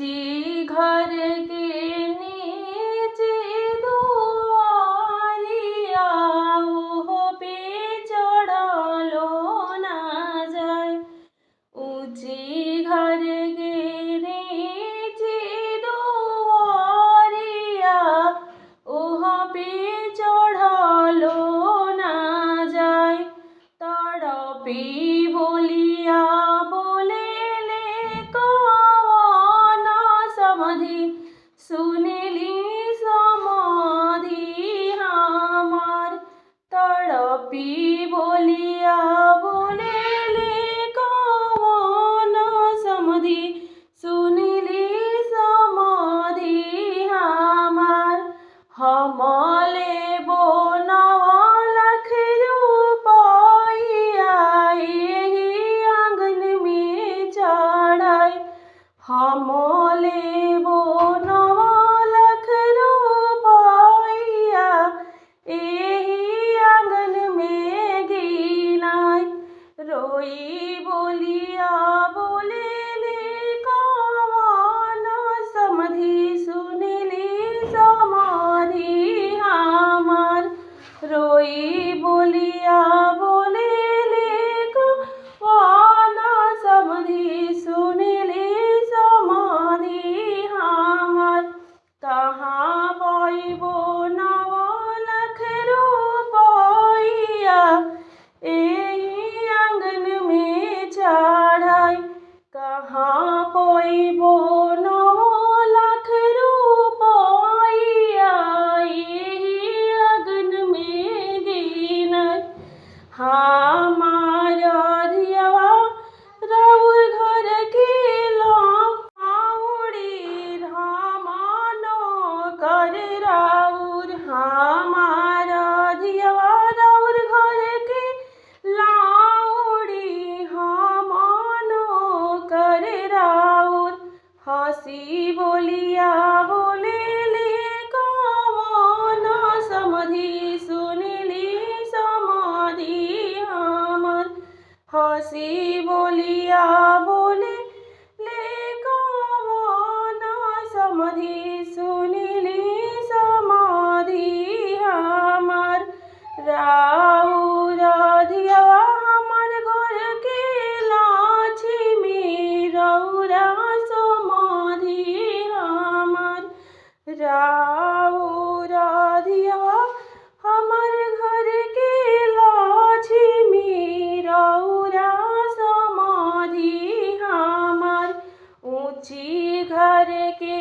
ऊंची घर के नीचे दुआरिया ओहो पे चढ़लो ना जाए। ऊंची घर के नीचे दुआरिया ओहो पे चढ़लो ना जाए। तड़पी बोलिया सुनिली समाधि हमार। तड़पी बोलिया बोलेले कौन समाधि सुनिली समाधि हमार। हमले बनवलख रुपइया एही आंगन में चढ़ाई। हमले बनवलख रुपइया एही आंगन में गिनाई। रोई बोलिया बोलेले कौन समाधि सुनिली समाधि हमार। रोई बोलिया बोलेले कौन समाधि सुनिली समाधि हमार। कहाँ पाइबो नवलख रुपइया एही आंगन में चढ़ाई। कहाँ पाइबो नवलख रुपइया एही आंगन में गिनाई। हमार अधियवा राउर घर के लाउड़ी कर राउर। हमार अधियवा राउर घर के लाउड़ी हमनो कर राउर। हंसी बोलिया बोलेले कौन समाधि सुनिली समाधि हमार। हंसी बोलिया बोलेले कौन समाधि सुनिली समाधि हमार। राउर अधियवा हमार घर के लक्ष्मी रउरा समाधि हमार। राउर अधियवा हमार घर के लक्ष्मी रउरा समाधि हमार। ऊंची घर के